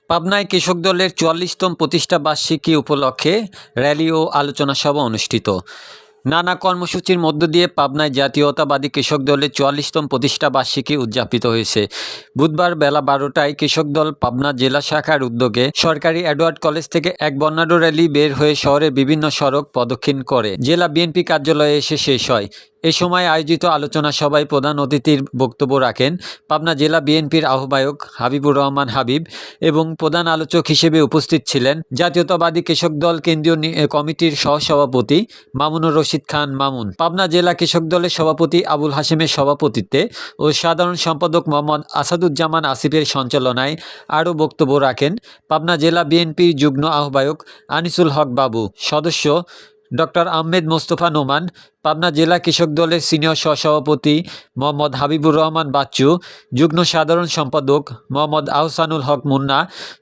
পাবনায় কৃষক দলের ৪৪তম প্রতিষ্ঠা বার্ষিকী উপলক্ষে র্যালি ও আলোচনা সভা অনুষ্ঠিত। নানা কর্মসূচির মধ্য দিয়ে পাবনায় জাতীয়তাবাদী কৃষক দলের ৪৪তম প্রতিষ্ঠা বার্ষিকী উদযাপিত হয়েছে। বুধবার বেলা ১২টায় কৃষক দল পাবনা জেলা শাখার উদ্যোগে সরকারি এডওয়ার্ড কলেজ থেকে এক বর্ণাঢ্য র্যালি বের হয়ে শহরের বিভিন্ন সড়ক প্রদক্ষিণ করে জেলা বিএনপি কার্যালয়ে এসে শেষ হয়। এ সময় আয়োজিত আলোচনা সভায় প্রধান অতিথির বক্তব্য রাখেন পাবনা জেলা বিএনপির আহ্বায়ক হাবিবুর রহমান হাবিব এবং প্রধান আলোচক হিসেবে উপস্থিত ছিলেন জাতীয়তাবাদী কৃষক দল কেন্দ্রীয় কমিটির সহসভাপতি মামুনুর রশিদ খান মামুন, পাবনা জেলা কৃষক দলের সভাপতি আবুল হাশেমের সভাপতিত্বে ও সাধারণ সম্পাদক মোহাম্মদ আসাদুজ্জামান আসিফের সঞ্চালনায় আরও বক্তব্য রাখেন পাবনা জেলা বিএনপির যুগ্ম আহ্বায়ক আনিসুল হক বাবু, সদস্য ডক্টর আহমেদ মোস্তফা নোমান, পাবনা জেলা কৃষক দলের সিনিয়র সহসভাপতি মোহাম্মদ হাবিবুর রহমান বাচ্চু, যুগ্ম সাধারণ সম্পাদক মোহাম্মদ আহসানুল হক মুন্না,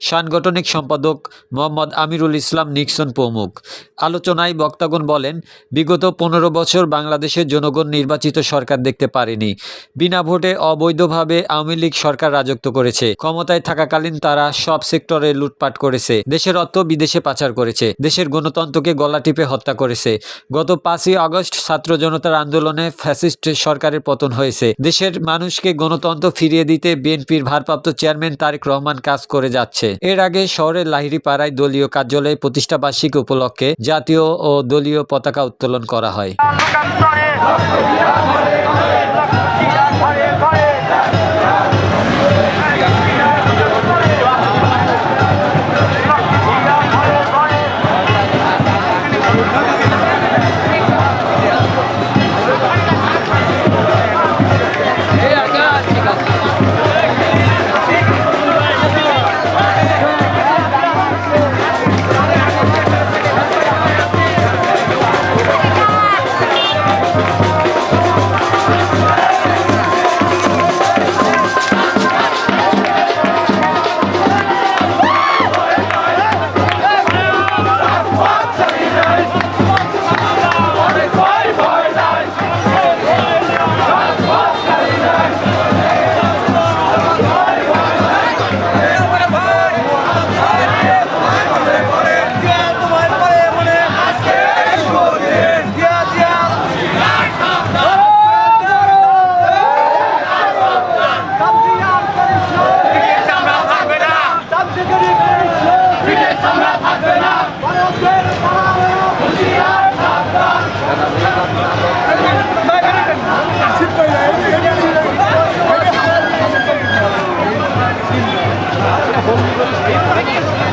সাংগঠনিক সম্পাদক মোহাম্মদ আমিরুল ইসলাম নিক্সন প্রমুখ। আলোচনায় বক্তাগণ বলেন, বিগত ১৫ বছর বাংলাদেশের জনগণ নির্বাচিত সরকার দেখতে পারেনি। বিনা ভোটে অবৈধভাবে আওয়ামী লীগ সরকার রাজত্ব করেছে। ক্ষমতায় থাকাকালীন তারা সব সেক্টরে লুটপাট করেছে, দেশের অর্থ বিদেশে পাচার করেছে, দেশের গণতন্ত্রকে গলা টিপে হত্যা করেছে। গত ৫ই আগস্ট ছাত্র জনতার আন্দোলনে ফ্যাসিস্ট সরকারের পতন হয়েছে। দেশের মানুষকে গণতন্ত্র ফিরিয়ে দিতে বিএনপির ভারপ্রাপ্ত চেয়ারম্যান তারেক রহমান কাজ করে যাচ্ছে। এর আগে শহরের লাহিড়ীপাড়ায় দলীয় কার্যালয়ে প্রতিষ্ঠা বার্ষিকী উপলক্ষে জাতীয় ও দলীয় পতাকা উত্তোলন করা হয়। Thank you.